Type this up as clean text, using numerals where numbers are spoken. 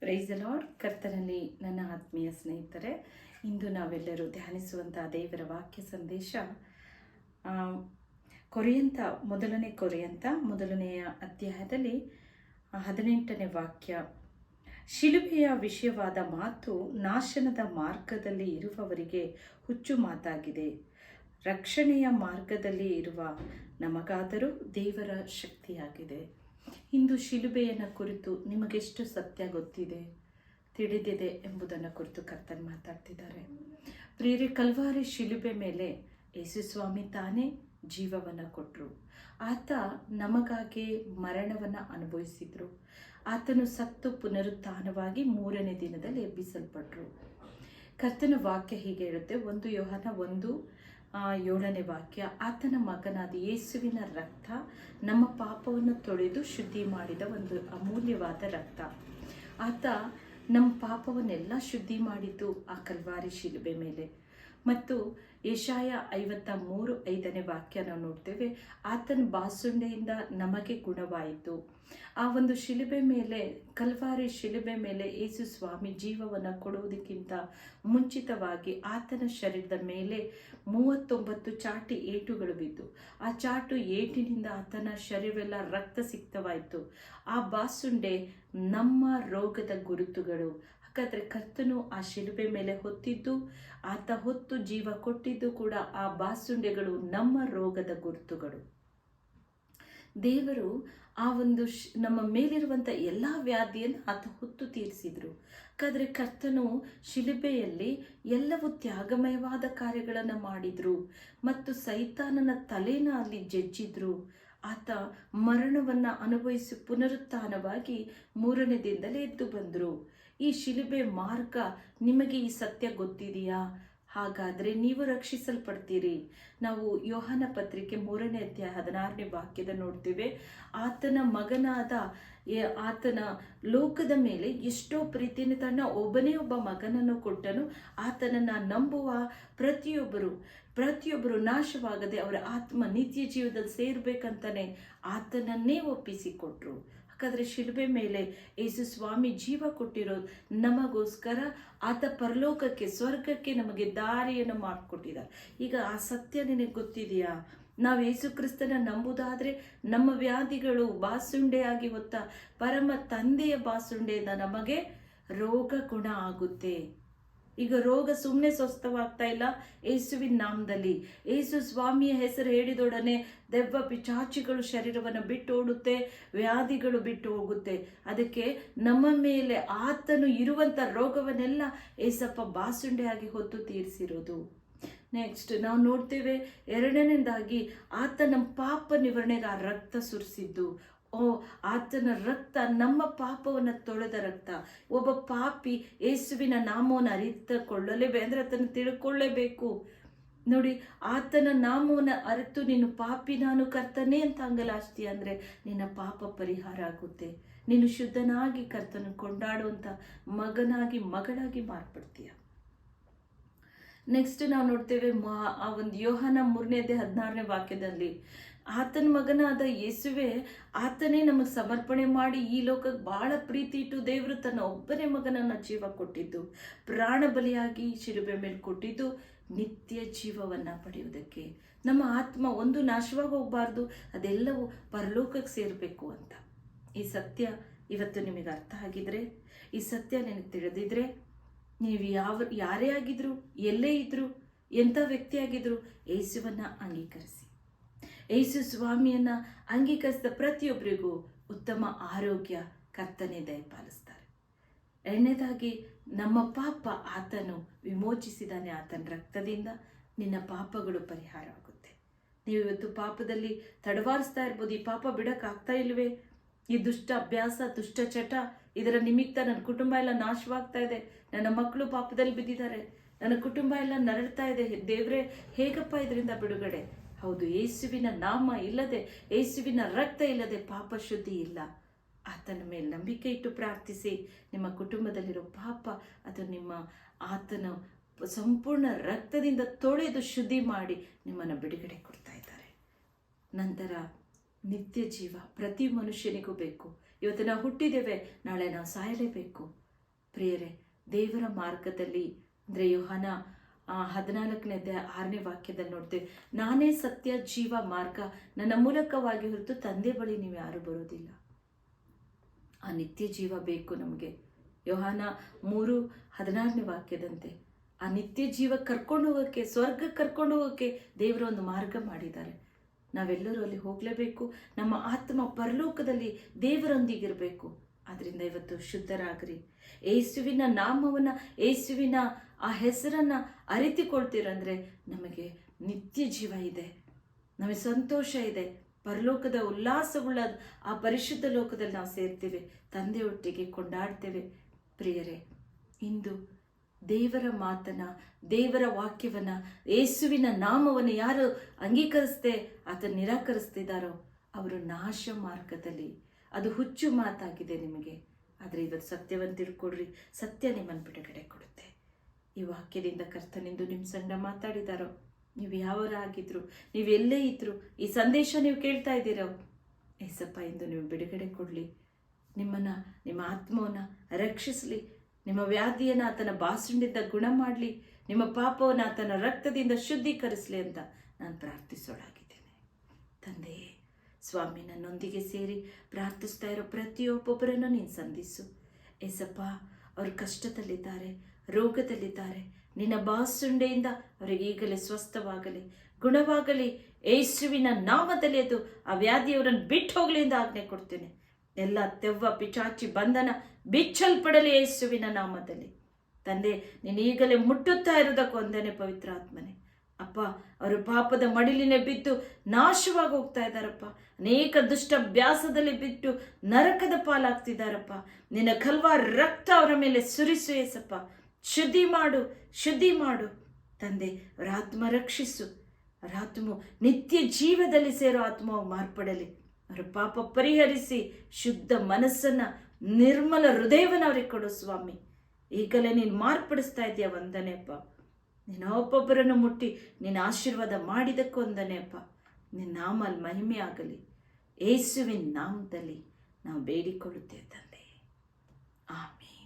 Praise the lord. ಕರ್ತನಲ್ಲಿ ನನ್ನ ಆತ್ಮೀಯ ಸ್ನೇಹಿತರೆ, ಇಂದು ನಾವೆಲ್ಲರೂ ಧ್ಯಾನಿಸುವಂತಹ ದೇವರ ವಾಕ್ಯ ಸಂದೇಶ ಮೊದಲನೆಯ ಅಧ್ಯಾಯದಲ್ಲಿ 18ನೇ ವಾಕ್ಯ. ಶಿಲುಬೆಯ ವಿಷಯವಾದ ಮಾತು ನಾಶನದ ಮಾರ್ಗದಲ್ಲಿ ಇರುವವರಿಗೆ ಹುಚ್ಚು ಮಾತಾಗಿದೆ, ರಕ್ಷಣೆಯ ಮಾರ್ಗದಲ್ಲಿ ಇರುವ ನಮಗಾದರೂ ದೇವರ ಶಕ್ತಿಯಾಗಿದೆ. ಇಂದು ಶಿಲುಬೆಯನ್ನು ಕುರಿತು ನಿಮಗೆಷ್ಟು ಸತ್ಯ ಗೊತ್ತಿದೆ, ತಿಳಿದಿದೆ ಎಂಬುದನ್ನು ಕುರಿತು ಕರ್ತನ್ ಮಾತಾಡ್ತಿದ್ದಾರೆ. ಪ್ರಿಯರೇ, ಕಲ್ವಾರಿ ಶಿಲುಬೆ ಮೇಲೆ ಯೇಸು ಸ್ವಾಮಿ ತಾನೇ ಜೀವವನ್ನು ಕೊಟ್ಟರು. ಆತ ನಮಗಾಗಿ ಮರಣವನ್ನು ಅನುಭವಿಸಿದರು. ಆತನು ಸತ್ತು ಪುನರುತ್ಥಾನವಾಗಿ 3ನೇ ದಿನದಲ್ಲಿ ಎಬ್ಬಿಸಲ್ಪಟ್ಟರು. ಕರ್ತನ ವಾಕ್ಯ ಹೀಗೆ ಹೇಳುತ್ತೆ, 1 ಯೋಹಾನ 1:7ನೇ ವಾಕ್ಯ. ಆತನ ಮಗನಾದ ಯೇಸುವಿನ ರಕ್ತ ನಮ್ಮ ಪಾಪವನ್ನು ತೊಳೆದು ಶುದ್ಧಿ ಮಾಡಿದ ಒಂದು ಅಮೂಲ್ಯವಾದ ರಕ್ತ. ಆತ ನಮ್ಮ ಪಾಪವನ್ನೆಲ್ಲ ಶುದ್ಧಿ ಮಾಡಿದ್ದು ಆ ಕಲ್ವಾರಿ ಶಿಲುಬೆ ಮೇಲೆ. ಮತ್ತು ಯೆಶಾಯ 53:5ನೇ ವಾಕ್ಯ ನಾವು ನೋಡ್ತೇವೆ, ಆತನ ಬಾಸುಂಡೆಯಿಂದ ನಮಗೆ ಗುಣವಾಯಿತು. ಆ ಒಂದು ಶಿಲುಬೆ ಮೇಲೆ, ಕಲ್ವಾರಿ ಶಿಲುಬೆ ಮೇಲೆ ಯೇಸು ಸ್ವಾಮಿ ಜೀವವನ್ನು ಕೊಡುವುದಕ್ಕಿಂತ ಮುಂಚಿತವಾಗಿ ಆತನ ಶರೀರದ ಮೇಲೆ 39 ಚಾಟಿ ಏಟುಗಳು ಬಿದ್ದು, ಆ ಚಾಟು ಏಟಿನಿಂದ ಆತನ ಶರೀರವೆಲ್ಲ ರಕ್ತಸಿಕ್ತವಾಯಿತು. ಆ ಬಾಸುಂಡೆ ನಮ್ಮ ರೋಗದ ಗುರುತುಗಳು. ಹಾಗಾದರೆ ಕರ್ತನು ಆ ಶಿಲುಬೆ ಮೇಲೆ ಹೊತ್ತಿದ್ದು, ಆತ ಹೊತ್ತು ಜೀವ ಕೊಟ್ಟಿದ್ದು ಕೂಡ ಆ ಬಾಸುಂಡೆಗಳು ನಮ್ಮ ರೋಗದ ಗುರುತುಗಳು. ದೇವರು ಆ ಒಂದು ನಮ್ಮ ಮೇಲಿರುವಂಥ ಎಲ್ಲ ವ್ಯಾಧಿಯನ್ನು ಆತ ಹೊತ್ತು ತೀರಿಸಿದ್ರು. ಹಾಗಾದರೆ ಕರ್ತನು ಶಿಲುಬೆಯಲ್ಲಿ ಎಲ್ಲವೂ ತ್ಯಾಗಮಯವಾದ ಕಾರ್ಯಗಳನ್ನು ಮಾಡಿದ್ರು ಮತ್ತು ಸೈತಾನನ ತಲೆನ ಅಲ್ಲಿ ಜಜ್ಜಿದ್ರು. ಆತ ಮರಣವನ್ನು ಅನುಭವಿಸಿ ಪುನರುತ್ಥಾನವಾಗಿ 3ನೇ ದಿನದಲ್ಲಿ ಎದ್ದು ಬಂದರು. ಈ ಶಿಲುಬೆ ಮಾರ್ಗ, ನಿಮಗೆ ಈ ಸತ್ಯ ಗೊತ್ತಿದೆಯಾ? ಹಾಗಾದರೆ ನೀವು ರಕ್ಷಿಸಲ್ಪಡ್ತೀರಿ. ನಾವು ಯೋಹಾನ ಪತ್ರಿಕೆ 3ನೇ ಅಧ್ಯಾಯ 16ನೇ ವಾಕ್ಯದ ನೋಡ್ತೇವೆ. ಆತನ ಮಗನಾದ ಆತನ ಲೋಕದ ಮೇಲೆ ಎಷ್ಟೋ ಪ್ರೀತಿಯನ್ನು ತನ್ನ ಒಬ್ಬನೇ ಒಬ್ಬ ಮಗನನ್ನು ಕೊಟ್ಟನು. ಆತನನ್ನು ನಂಬುವ ಪ್ರತಿಯೊಬ್ಬರು ನಾಶವಾಗದೆ ಅವರ ಆತ್ಮ ನಿತ್ಯ ಜೀವದಲ್ಲಿ ಸೇರ್ಬೇಕಂತಾನೆ ಆತನನ್ನೇ ಒಪ್ಪಿಸಿಕೊಟ್ರು. ಹಾಗಾದರೆ ಶಿಲುಬೆ ಮೇಲೆ ಯೇಸು ಸ್ವಾಮಿ ಜೀವ ಕೊಟ್ಟಿರೋದು ನಮಗೋಸ್ಕರ. ಆತ ಪರಲೋಕಕ್ಕೆ, ಸ್ವರ್ಗಕ್ಕೆ ನಮಗೆ ದಾರಿಯನ್ನು ಮಾಡಿಕೊಟ್ಟಿದ್ದಾರೆ. ಈಗ ಆ ಸತ್ಯ ನಿನಗೆ ಗೊತ್ತಿದೆಯಾ? ನಾವು ಯೇಸು ಕ್ರಿಸ್ತನ ನಂಬುದಾದರೆ ನಮ್ಮ ವ್ಯಾಧಿಗಳು ಬಾಸುಂಡೆಯಾಗಿ ಹೊತ್ತ ಪರಮ ತಂದೆಯ ಬಾಸುಂಡೆಯಿಂದ ನಮಗೆ ರೋಗ ಗುಣ ಆಗುತ್ತೆ. ಈಗ ರೋಗ ಸುಮ್ಮನೆ ಸ್ವಸ್ಥವಾಗ್ತಾ ಇಲ್ಲ. ಯೇಸುವಿನ ನಾಮದಲ್ಲಿ, ಯೇಸು ಸ್ವಾಮಿಯ ಹೆಸರು ಹೇಳಿದೊಡನೆ ದೆವ್ವ ಪಿಚಾಚಿಗಳು ಶರೀರವನ್ನು ಬಿಟ್ಟು ಓಡುತ್ತೆ, ವ್ಯಾಧಿಗಳು ಬಿಟ್ಟು ಹೋಗುತ್ತೆ. ಅದಕ್ಕೆ ನಮ್ಮ ಮೇಲೆ ಆತನು ಇರುವಂಥ ರೋಗವನ್ನೆಲ್ಲ ಏಸಪ್ಪ ಬಾಸುಂಡೆಯಾಗಿ ಹೊತ್ತು ತೀರಿಸಿರೋದು. ನೆಕ್ಸ್ಟ್ ನಾವು ನೋಡ್ತೇವೆ, 2ನೇದಾಗಿ ಆತ ನಮ್ಮ ಪಾಪ ನಿವಾರಣೆಗೆ ಆ ರಕ್ತ ಸುರಿಸಿದ್ದು. ಆತನ ರಕ್ತ ನಮ್ಮ ಪಾಪವನ್ನು ತೊಳೆದ ರಕ್ತ. ಒಬ್ಬ ಪಾಪಿ ಯೇಸುವಿನ ನಾಮವನ್ನು ಅರಿತುಕೊಳ್ಳಲೇಬೇಕು, ಅಂದರೆ ಆತನ ತಿಳ್ಕೊಳ್ಳೇಬೇಕು. ನೋಡಿ, ಆತನ ನಾಮವನ್ನು ಅರಿತು ನೀನು ಪಾಪಿ ನಾನು ಕರ್ತನೇ ಅಂತ ಅಂಗಲಾಸ್ತಿ ಅಂದರೆ ನಿನ್ನ ಪಾಪ ಪರಿಹಾರ ಆಗುತ್ತೆ. ನೀನು ಶುದ್ಧನಾಗಿ ಕರ್ತನ ಕೊಂಡಾಡುವಂಥ ಮಗನಾಗಿ ಮಗಳಾಗಿ ಮಾರ್ಪಡ್ತೀಯ. ನೆಕ್ಸ್ಟ್ ನಾವು ನೋಡ್ತೇವೆ ಆ ಒಂದು ಯೋಹಾನ 3ನೇ ಅಧ್ಯಾಯ 16ನೇ ವಾಕ್ಯದಲ್ಲಿ, ಆತನ ಮಗನಾದ ಯೇಸುವೆ ಆತನೇ ನಮಗೆ ಸಮರ್ಪಣೆ ಮಾಡಿ ಈ ಲೋಕಕ್ಕೆ ಬಹಳ ಪ್ರೀತಿ ಇಟ್ಟು ದೇವರು ತನ್ನ ಒಬ್ಬನೇ ಮಗನನ್ನು ಜೀವ ಕೊಟ್ಟಿದ್ದು, ಪ್ರಾಣ ಬಲಿಯಾಗಿ ಶಿಲುಬೆ ಮೇಲೆ ಕೊಟ್ಟಿದ್ದು ನಿತ್ಯ ಜೀವವನ್ನು ಪಡೆಯುವುದಕ್ಕೆ. ನಮ್ಮ ಆತ್ಮ ಒಂದು ನಾಶವಾಗಿ ಹೋಗಬಾರ್ದು, ಅದೆಲ್ಲವೂ ಪರಲೋಕಕ್ಕೆ ಸೇರಬೇಕು ಅಂತ. ಈ ಸತ್ಯ ಇವತ್ತು ನಿಮಗೆ ಅರ್ಥ ಆಗಿದ್ರೆ, ಈ ಸತ್ಯ ನಿನಗೆ ತಿಳಿದಿದ್ರೆ, ನೀವು ಯಾರೇ ಆಗಿದ್ರು, ಎಲ್ಲೇ ಇದ್ರು, ಎಂಥ ವ್ಯಕ್ತಿಯಾಗಿದ್ರು, ಯೇಸುವನ್ನು ಅಂಗೀಕರಿಸಿ. ಯೇಸು ಸ್ವಾಮಿಯನ್ನು ಅಂಗೀಕರಿಸಿದ ಪ್ರತಿಯೊಬ್ಬರಿಗೂ ಉತ್ತಮ ಆರೋಗ್ಯ ಕರ್ತನೇ ದಯಪಾಲಿಸ್ತಾರೆ. 2ನೇದಾಗಿ ನಮ್ಮ ಪಾಪ ಆತನು ವಿಮೋಚಿಸಿದಾನೆ. ಆತನ ರಕ್ತದಿಂದ ನಿನ್ನ ಪಾಪಗಳು ಪರಿಹಾರ ಆಗುತ್ತೆ. ನೀವು ಇವತ್ತು ಪಾಪದಲ್ಲಿ ತಡವಾರಿಸ್ತಾ ಇರ್ಬೋದು. ಈ ಪಾಪ ಬಿಡೋಕ್ಕಾಗ್ತಾ ಇಲ್ವೇ? ಈ ದುಷ್ಟ ಅಭ್ಯಾಸ, ದುಷ್ಟ ಚಟ, ಇದರ ನಿಮಿತ್ತ ನನ್ನ ಕುಟುಂಬ ಎಲ್ಲ ನಾಶವಾಗ್ತಾ ಇದೆ, ನನ್ನ ಮಕ್ಕಳು ಪಾಪದಲ್ಲಿ ಬಿದ್ದಿದ್ದಾರೆ, ನನ್ನ ಕುಟುಂಬ ಎಲ್ಲ ನರಳ್ತಾ ಇದೆ, ದೇವರೇ ಹೇಗಪ್ಪ ಇದರಿಂದ ಬಿಡುಗಡೆ? ಹೌದು, ಯೇಸುವಿನ ನಾಮ ಇಲ್ಲದೆ, ಯೇಸುವಿನ ರಕ್ತ ಇಲ್ಲದೆ ಪಾಪ ಶುದ್ಧಿ ಇಲ್ಲ. ಆತನ ಮೇಲೆ ನಂಬಿಕೆ ಇಟ್ಟು ಪ್ರಾರ್ಥಿಸಿ. ನಿಮ್ಮ ಕುಟುಂಬದಲ್ಲಿರೋ ಪಾಪ ಅದು ಆತನ ಸಂಪೂರ್ಣ ರಕ್ತದಿಂದ ತೊಳೆದು ಶುದ್ಧಿ ಮಾಡಿ ನಿಮ್ಮನ್ನು ಬಿಡುಗಡೆ ಕೊಡ್ತಾ ಇದ್ದಾರೆ. ನಂತರ ನಿತ್ಯ ಜೀವ ಪ್ರತಿ ಮನುಷ್ಯನಿಗೂ ಬೇಕು. ಇವತ್ತು ನಾವು ಹುಟ್ಟಿದ್ದೇವೆ, ನಾಳೆ ನಾವು ಸಾಯಲೇಬೇಕು. ಪ್ರಿಯರೇ, ದೇವರ ಮಾರ್ಗದಲ್ಲಿ ಅಂದರೆ ಯೋಹಾನ 14:6 ವಾಕ್ಯದಲ್ಲಿ ನೋಡ್ತೇವೆ, ನಾನೇ ಸತ್ಯ ಜೀವ ಮಾರ್ಗ, ನನ್ನ ಮೂಲಕವಾಗಿ ಹೊರತು ತಂದೆ ಬಳಿ ನೀವು ಯಾರು ಬರೋದಿಲ್ಲ. ಆ ನಿತ್ಯ ಜೀವ ಬೇಕು ನಮಗೆ. ಯೋಹಾನ 3:16 ವಾಕ್ಯದಂತೆ ಆ ನಿತ್ಯ ಜೀವ ಕರ್ಕೊಂಡು ಹೋಗೋಕ್ಕೆ, ಸ್ವರ್ಗಕ್ಕೆ ಕರ್ಕೊಂಡು ಹೋಗೋಕ್ಕೆ ದೇವರು ಒಂದು ಮಾರ್ಗ ಮಾಡಿದ್ದಾರೆ. ನಾವೆಲ್ಲರೂ ಅಲ್ಲಿ ಹೋಗಲೇಬೇಕು. ನಮ್ಮ ಆತ್ಮ ಪರಲೋಕದಲ್ಲಿ ದೇವರೊಂದಿಗಿರಬೇಕು. ಆದ್ದರಿಂದ ಇವತ್ತು ಶುದ್ಧರಾಗ್ರಿ. ಯೇಸುವಿನ ನಾಮವನ್ನು, ಯೇಸುವಿನ ಆ ಹೆಸರನ್ನು ಅರಿತುಕೊಳ್ತೀರಂದ್ರೆ ನಮಗೆ ನಿತ್ಯ ಜೀವ ಇದೆ, ನಮಗೆ ಸಂತೋಷ ಇದೆ, ಪರಲೋಕದ ಉಲ್ಲಾಸವುಳ್ಳ ಆ ಪರಿಶುದ್ಧ ಲೋಕದಲ್ಲಿ ನಾವು ಸೇರ್ತೀವಿ, ತಂದೆಯೊಟ್ಟಿಗೆ ಕೊಂಡಾಡ್ತೇವೆ. ಪ್ರಿಯರೇ, ಇಂದು ದೇವರ ಮಾತನ್ನ, ದೇವರ ವಾಕ್ಯವನ್ನ, ಯೇಸುವಿನ ನಾಮವನ್ನು ಯಾರು ಅಂಗೀಕರಿಸದೆ ಆತನ ನಿರಾಕರಿಸ್ತಿದ್ದಾರೋ ಅವರು ನಾಶ ಮಾರ್ಗದಲ್ಲಿ, ಅದು ಹುಚ್ಚು ಮಾತಾಗಿದೆ ನಿಮಗೆ. ಆದರೆ ಇವತ್ತು ಸತ್ಯವನ್ನು ತಿಳ್ಕೊಡ್ರಿ, ಸತ್ಯ ನಿಮ್ಮನ್ನು ಬಿಡುಗಡೆ ಕೊಡುತ್ತೆ. ಈ ವಾಕ್ಯದಿಂದ ಕರ್ತನಿಂದು ನಿಮ್ಮ ಸಂಗಡ ಮಾತಾಡಿದಾರೋ, ನೀವು ಯಾವರಾಗಿದ್ರು, ನೀವು ಎಲ್ಲೇ ಇದ್ರು, ಈ ಸಂದೇಶ ನೀವು ಕೇಳ್ತಾ ಇದ್ದೀರೋ, ಏಸಪ್ಪ ಇಂದು ನೀವು ಬಿಡುಗಡೆ ಕೊಡಲಿ, ನಿಮ್ಮನ್ನು, ನಿಮ್ಮ ಆತ್ಮವನ್ನು ರಕ್ಷಿಸಲಿ, ನಿಮ್ಮ ವ್ಯಾಧಿಯನ್ನು ಆತನ ಬಾಸುಂಡಿಂದ ಗುಣ ಮಾಡಲಿ, ನಿಮ್ಮ ಪಾಪವನ್ನು ಆತನ ರಕ್ತದಿಂದ ಶುದ್ಧೀಕರಿಸಲಿ ಅಂತ ನಾನು ಪ್ರಾರ್ಥಿಸೋಳಾಗಿದ್ದೇನೆ. ತಂದೆಯೇ, ಸ್ವಾಮಿ, ನನ್ನೊಂದಿಗೆ ಸೇರಿ ಪ್ರಾರ್ಥಿಸ್ತಾ ಇರೋ ಪ್ರತಿಯೊಬ್ಬೊಬ್ಬರನ್ನು ನೀನು ಸಂಧಿಸು. ಏಸಪ್ಪ, ಅವರು ಕಷ್ಟದಲ್ಲಿದ್ದಾರೆ, ರೋಗದಲ್ಲಿದ್ದಾರೆ, ನಿನ್ನ ಬಾಸುಂಡೆಯಿಂದ ಅವರಿಗೆ ಈಗಲೇ ಸ್ವಸ್ಥವಾಗಲಿ, ಗುಣವಾಗಲಿ. ಯೇಸುವಿನ ನಾಮದಲ್ಲಿ ಅದು ಆ ವ್ಯಾಧಿಯವರನ್ನು ಬಿಟ್ಟು ಹೋಗಲಿ ಎಂದು ಆಜ್ಞೆ ಕೊಡ್ತೇನೆ. ಎಲ್ಲ ದೆವ್ವ ಪಿಚಾಚಿ ಬಂಧನ ಬಿಚ್ಚಲ್ಪಡಲಿ ಯೇಸುವಿನ ನಾಮದಲ್ಲಿ. ತಂದೆ, ನೀನು ಈಗಲೇ ಮುಟ್ಟುತ್ತಾ ಇರೋದಕ್ಕೆ ವಂದನೆ ಪವಿತ್ರ ಆತ್ಮನೆ. ಅಪ್ಪ, ಅವರು ಪಾಪದ ಮಡಿಲಿನ ಬಿದ್ದು ನಾಶವಾಗಿ ಹೋಗ್ತಾ ಇದ್ದಾರಪ್ಪ. ಅನೇಕ ದುಷ್ಟಭ್ಯಾಸದಲ್ಲಿ ಬಿಟ್ಟು ನರಕದ ಪಾಲಾಗ್ತಿದ್ದಾರಪ್ಪ. ನಿನ್ನ ಕಲ್ವಾರ ರಕ್ತ ಅವರ ಮೇಲೆ ಸುರಿಸು ಏಸಪ್ಪ. ಶುದ್ಧಿ ಮಾಡು, ಶುದ್ಧಿ ಮಾಡು ತಂದೆ. ಅವರ ಆತ್ಮ ರಕ್ಷಿಸು, ಅವರ ಆತ್ಮ ನಿತ್ಯ ಜೀವದಲ್ಲಿ ಸೇರೋ ಆತ್ಮ ಮಾರ್ಪಡಲಿ. ಅವರ ಪಾಪ ಪರಿಹರಿಸಿ ಶುದ್ಧ ಮನಸ್ಸನ್ನ, ನಿರ್ಮಲ ಹೃದಯವನ್ನು ಅವ್ರಿಗೆ ಕೊಡು ಸ್ವಾಮಿ. ಈಗಲೇ ನೀನು ಮಾರ್ಪಡಿಸ್ತಾ ಇದೆಯಾ, ವಂದನೆ ಅಪ್ಪ. ನೀನು ಒಬ್ಬೊಬ್ಬರನ್ನು ಮುಟ್ಟಿ ನೀನು ಆಶೀರ್ವಾದ ಮಾಡಿದಕ್ಕೆ ವಂದನೆ ಅಪ್ಪ. ನಿನ್ನ ನಾಮ ಮಹಿಮೆ ಆಗಲಿ. ಯೇಸುವಿನ ನಾಮದಲ್ಲಿ ನಾವು ಬೇಡಿಕೊಳ್ಳುತ್ತೇವೆ ತಂದೆ. ಆಮೇನ್.